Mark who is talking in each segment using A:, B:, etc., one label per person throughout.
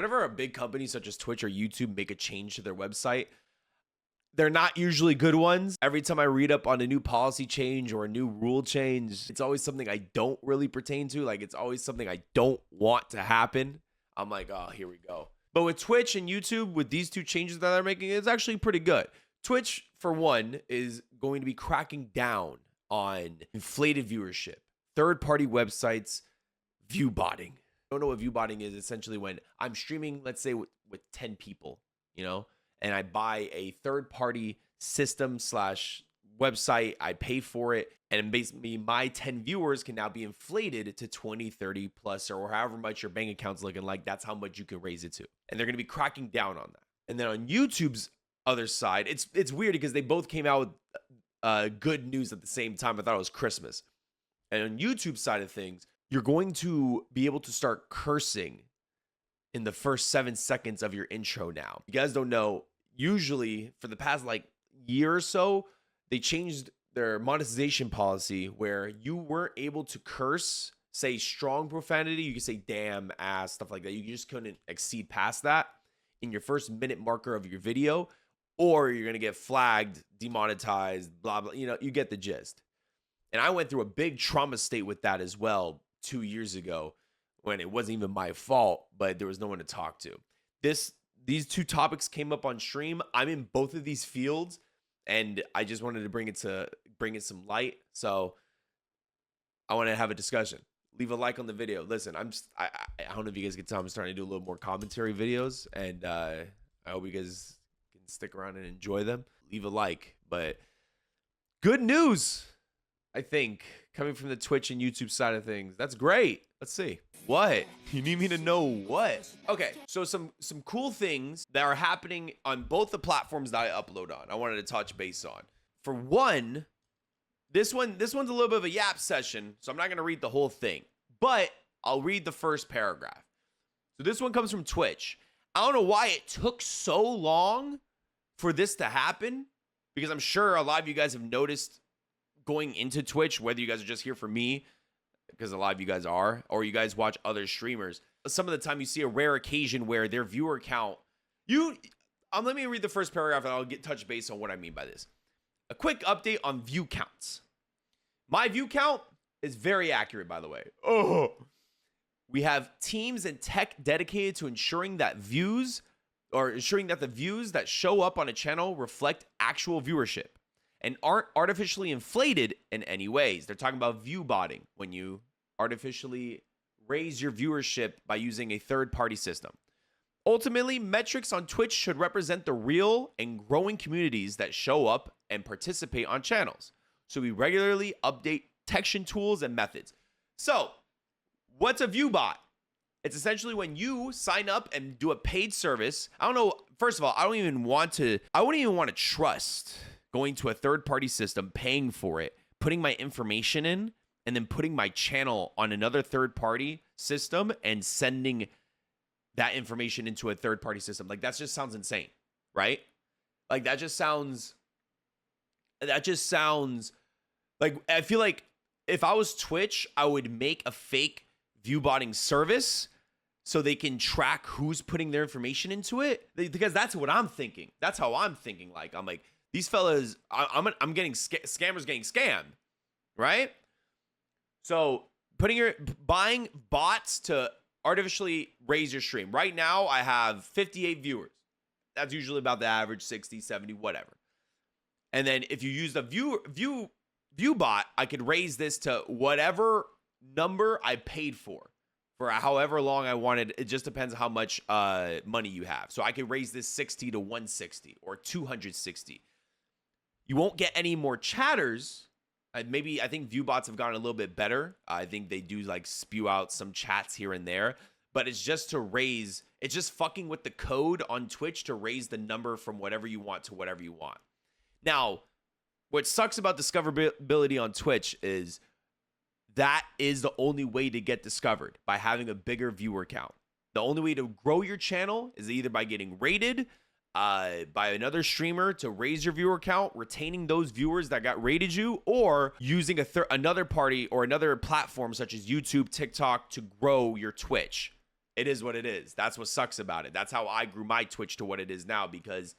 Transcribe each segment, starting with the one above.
A: Whenever a big company such as Twitch or YouTube make a change to their website, they're not usually good ones. Every time I read up on a new policy change or a new rule change, it's always something I don't really pertain to. Like, it's always something I don't want to happen. I'm like, oh, here we go. But with Twitch and YouTube, with these two changes that they're making, it's actually pretty good. Twitch, for one, is going to be cracking down on inflated viewership, third-party websites, view botting. I don't know what view botting is. Essentially, when I'm streaming, let's say with 10 people, and I buy a third-party system / website, I pay for it, and basically my 10 viewers can now be inflated to 20, 30 plus, or however much your bank account's looking like. That's how much you can raise it to. And they're going to be cracking down on that. And then on YouTube's other side, it's weird because they both came out with good news at the same time. I thought it was Christmas. And on YouTube's side of things, you're going to be able to start cursing in the first 7 seconds of your intro now. You guys don't know, usually for the past year or so, they changed their monetization policy where you weren't able to curse, say strong profanity. You could say damn, ass, stuff like that. You just couldn't exceed past that in your first minute marker of your video, or you're going to get flagged, demonetized, blah, blah. You get the gist. And I went through a big trauma state with that as well 2 years ago when it wasn't even my fault, but there was no one to talk to. These two topics came up on stream. I'm in both of these fields, and I just wanted to bring it some light. So I want to have a discussion. Leave a like on the video. Listen, I don't know if you guys can tell, I'm starting to do a little more commentary videos, and I hope you guys can stick around and enjoy them. Leave a like. But good news, I think, coming from the Twitch and YouTube side of things. That's great. Let's see. What? You need me to know what? Okay, so some cool things that are happening on both the platforms that I upload on. I wanted to touch base on. For one, this one's a little bit of a yap session, so I'm not going to read the whole thing, but I'll read the first paragraph. So this one comes from Twitch. I don't know why it took so long for this to happen, because I'm sure a lot of you guys have noticed going into Twitch, whether you guys are just here for me, because a lot of you guys are, or you guys watch other streamers. Some of the time you see a rare occasion where their viewer count, let me read the first paragraph and I'll touch base on what I mean by this. A quick update on view counts. My view count is very accurate, by the way. Oh, we have teams and tech dedicated to ensuring that the views that show up on a channel reflect actual viewership and aren't artificially inflated in any ways. They're talking about view botting, when you artificially raise your viewership by using a third-party system. Ultimately, metrics on Twitch should represent the real and growing communities that show up and participate on channels. So we regularly update detection tools and methods. So, what's a view bot? It's essentially when you sign up and do a paid service. I don't know. First of all, I wouldn't even want to trust going to a third-party system, paying for it, putting my information in, and then putting my channel on another third-party system and sending that information into a third-party system. Like, that just sounds insane, right? Like, that just sounds like, I feel like if I was Twitch, I would make a fake view botting service so they can track who's putting their information into it, because that's what I'm thinking. That's how I'm thinking. Like, I'm like, these fellas, I'm getting scammers getting scammed, right? So buying bots to artificially raise your stream. Right now, I have 58 viewers. That's usually about the average, 60, 70, whatever. And then if you use the view bot, I could raise this to whatever number I paid for however long I wanted. It just depends how much money you have. So I could raise this 60 to 160 or 260. You won't get any more chatters. I think view bots have gotten a little bit better. I think they do spew out some chats here and there, but it's just it's just fucking with the code on Twitch to raise the number from whatever you want to whatever you want. Now, what sucks about discoverability on Twitch is that is the only way to get discovered, by having a bigger viewer count. The only way to grow your channel is either by getting rated by another streamer to raise your viewer count, retaining those viewers that got rated you, or using another party or another platform such as YouTube, TikTok to grow your Twitch. it is what it is. That's what sucks about it. That's how I grew my Twitch to what it is now, because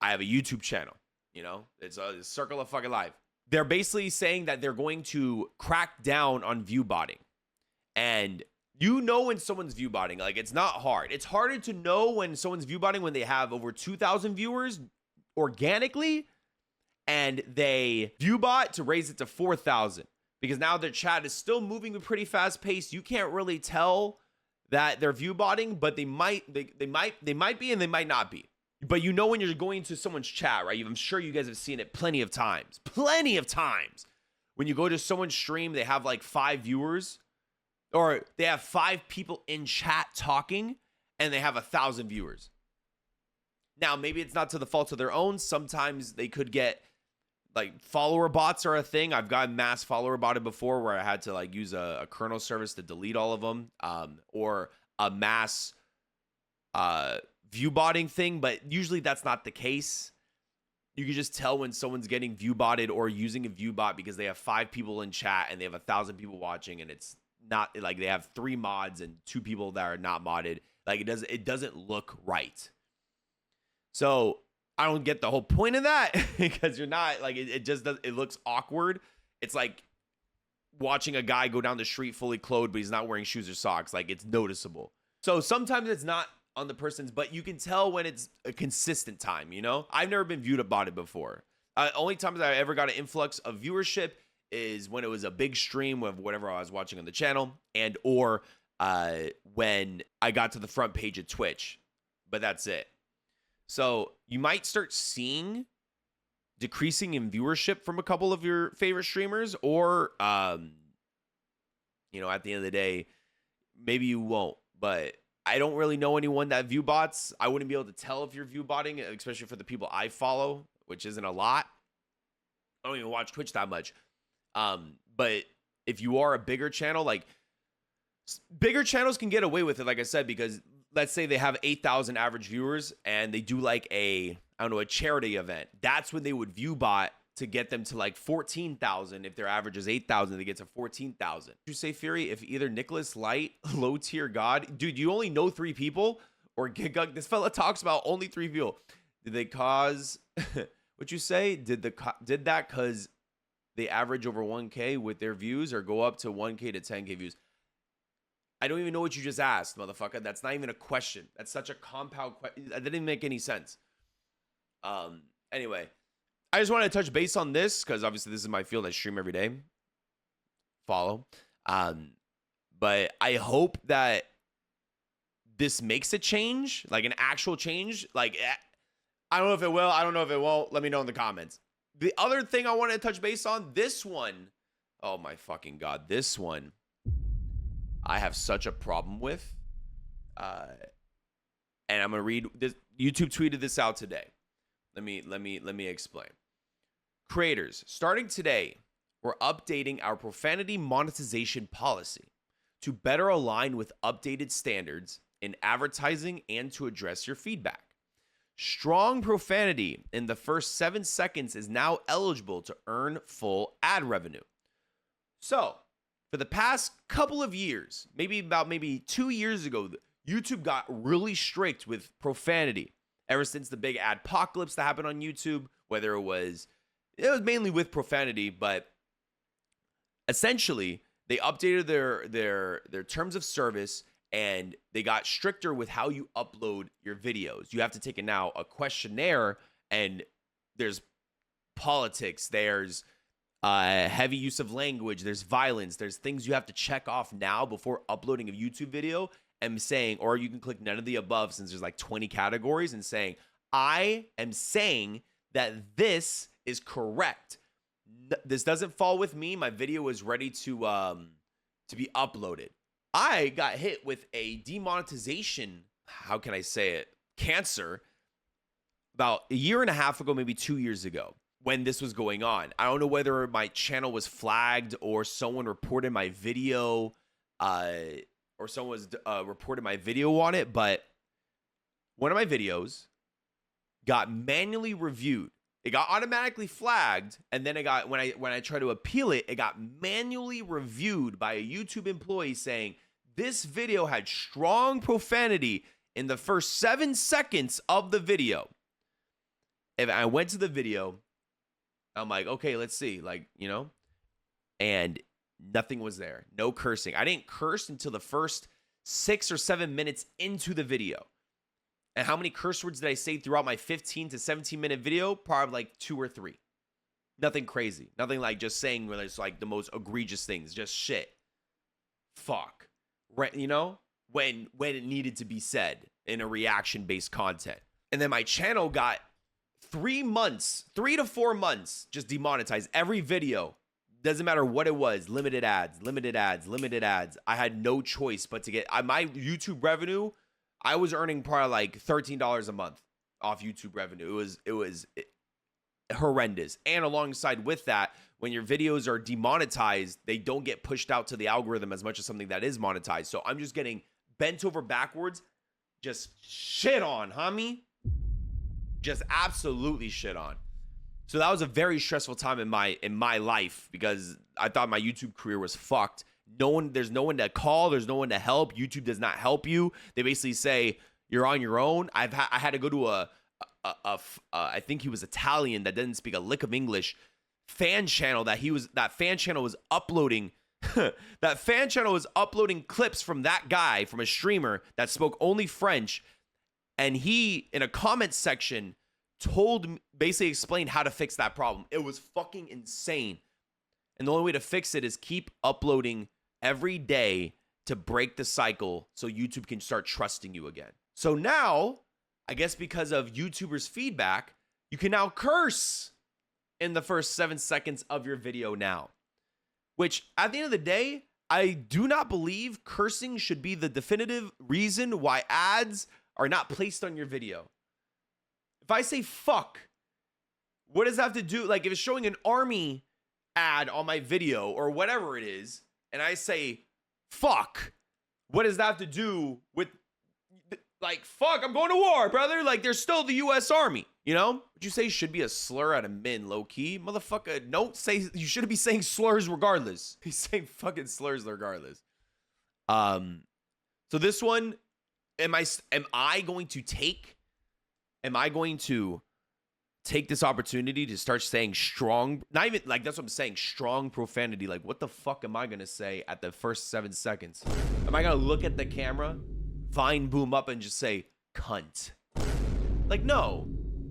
A: I have a YouTube channel. You know, it's a circle of fucking life. They're basically saying that they're going to crack down on view botting. And you know when someone's view botting, like, it's not hard. It's harder to know when someone's view botting when they have over 2,000 viewers organically and they view bot to raise it to 4,000, because now their chat is still moving at a pretty fast pace. You can't really tell that they're view botting, but they might be and they might not be. But you know when you're going to someone's chat, right? I'm sure you guys have seen it plenty of times. Plenty of times. When you go to someone's stream, they have like 5 viewers, or they have 5 people in chat talking, and they have 1,000 viewers. Now, maybe it's not to the fault of their own. Sometimes they could get, like, follower bots are a thing. I've gotten mass follower botted before where I had to, like, use a kernel service to delete all of them, or a mass view botting thing, but usually that's not the case. You can just tell when someone's getting view botted or using a view bot because they have 5 people in chat and they have 1,000 people watching, and it's not like they have 3 mods and 2 people that are not modded. Like, it doesn't look right. So I don't get the whole point of that, because you're not, like, it just does, it looks awkward. It's like watching a guy go down the street fully clothed, but he's not wearing shoes or socks. Like, it's noticeable. So sometimes it's not on the person's, but you can tell when it's a consistent time, you know? I've never been viewed botted before. Only times I ever got an influx of viewership is when it was a big stream of whatever I was watching on the channel, and or when I got to the front page of Twitch. But that's it. So you might start seeing decreasing in viewership from a couple of your favorite streamers, or you know, at the end of the day, maybe you won't. But I don't really know anyone that view bots. I wouldn't be able to tell if you're view botting, especially for the people I follow, which isn't a lot. I don't even watch Twitch that much. But if you are a bigger channel, like, bigger channels can get away with it, like I said, because let's say they have 8,000 average viewers and they do like a charity event. That's when they would view bot to get them to like 14,000. If their average is 8,000, they get to 14,000. You say, Fury, if either Nicholas Light, low tier god, dude, you only know 3 people, or this fella talks about only 3 people. Did they cause what you say? Did that cause they average over 1K with their views, or go up to 1K to 10K views? I don't even know what you just asked, motherfucker. That's not even a question. That's such a compound question. That didn't make any sense. Anyway, I just wanted to touch base on this because obviously this is my field. I stream every day. Follow. But I hope that this makes a change, like an actual change. Like, I don't know if it will. I don't know if it won't. Let me know in the comments. The other thing I wanted to touch base on, this one. Oh my fucking God. This one I have such a problem with. And I'm going to read this. YouTube tweeted this out today. Let me explain. Creators, starting today, we're updating our profanity monetization policy to better align with updated standards in advertising and to address your feedback. Strong profanity in the first 7 seconds is now eligible to earn full ad revenue. So, for the past couple of years, maybe 2 years ago, YouTube got really strict with profanity. Ever since the big adpocalypse that happened on YouTube, whether it was mainly with profanity, but essentially they updated their terms of service, and they got stricter with how you upload your videos. You have to take a questionnaire, and there's politics, there's heavy use of language, there's violence, there's things you have to check off now before uploading a YouTube video, and saying, or you can click none of the above since there's like 20 categories, and saying, I am saying that this is correct. This doesn't fall with me. My video is ready to be uploaded. I got hit with a demonetization, how can I say it, cancer, about a year and a half ago, maybe 2 years ago, when this was going on. I don't know whether my channel was flagged or someone reported my video, or someone was reported my video on it, but one of my videos got manually reviewed. It got automatically flagged, and then it got, when I tried to appeal it, it got manually reviewed by a YouTube employee saying, This video had strong profanity in the first 7 seconds of the video. If I went to the video, I'm like, okay, let's see, like, you know, and nothing was there. No cursing. I didn't curse until the first 6 or 7 minutes into the video. And how many curse words did I say throughout my 15 to 17 minute video? Probably like 2 or 3. Nothing crazy. Nothing like just saying where it's like the most egregious things. Just shit. Fuck. Right, you know? When it needed to be said in a reaction-based content. And then my channel got 3 to 4 months, just demonetized. Every video, doesn't matter what it was, limited ads. I had no choice but to get my YouTube revenue. I was earning probably like $13 a month off YouTube revenue. It was horrendous. And alongside with that, when your videos are demonetized, they don't get pushed out to the algorithm as much as something that is monetized. So I'm just getting bent over backwards, just shit on, homie. Just absolutely shit on. So that was a very stressful time in my life because I thought my YouTube career was fucked. There's no one to call. There's no one to help. YouTube does not help you. They basically say you're on your own. I had to go to I think he was Italian that didn't speak a lick of English fan channel that fan channel was uploading. That fan channel was uploading clips from that guy, from a streamer that spoke only French. And he, in a comment section, basically explained how to fix that problem. It was fucking insane. And the only way to fix it is keep uploading every day to break the cycle so YouTube can start trusting you again. So now, I guess because of YouTubers' feedback, you can now curse in the first 7 seconds of your video now. Which, at the end of the day, I do not believe cursing should be the definitive reason why ads are not placed on your video. If I say fuck, what does that have to do? Like, if it's showing an army ad on my video or whatever it is, and I say fuck, what does that have to do with, like, fuck, I'm going to war, brother? Like, there's still the U.S. Army, you know? Would you say should be a slur at a min, low-key? Motherfucker, don't say, you shouldn't be saying slurs regardless. He's saying fucking slurs regardless. So this one, am I going to take this opportunity to start saying strong, not even, like, that's what I'm saying, strong profanity? Like, what the fuck am I going to say at the first 7 seconds? Am I going to look at the camera, Vine boom up, and just say, cunt? Like, no.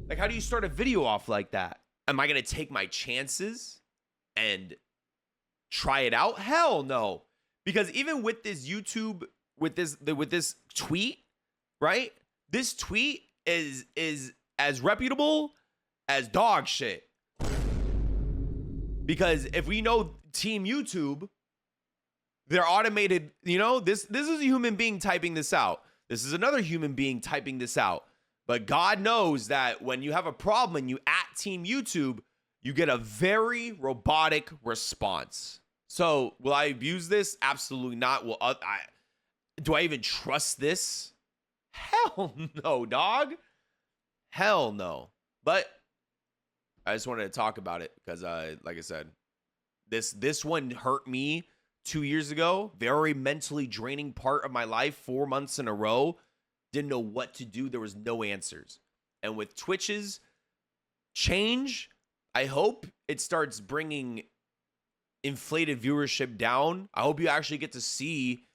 A: Like, how do you start a video off like that? Am I going to take my chances and try it out? Hell no. Because even with this YouTube, with this tweet, right? This tweet is as reputable as dog shit. Because if we know Team YouTube, they're automated, you know, this is a human being typing this out. This is another human being typing this out. But God knows that when you have a problem and you at Team YouTube, you get a very robotic response. So will I abuse this? Absolutely not. Do I even trust this? Hell no, dog. Hell no. But I just wanted to talk about it because, like I said, this one hurt me 2 years ago. Very mentally draining part of my life, 4 months in a row. Didn't know what to do. There was no answers. And with Twitch's change, I hope it starts bringing inflated viewership down. I hope you actually get to see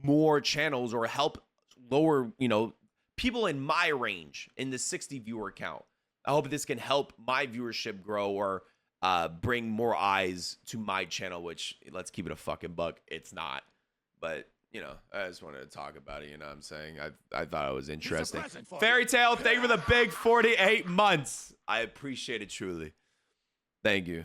A: more channels or help lower, you know, people in my range in the 60 viewer count. I hope this can help my viewership grow or bring more eyes to my channel, which, let's keep it a fucking buck, it's not. But, you know, I just wanted to talk about it, you know what I'm saying? I thought it was interesting. Fairy Tale, thank you for the big 48 months. I appreciate it truly. Thank you.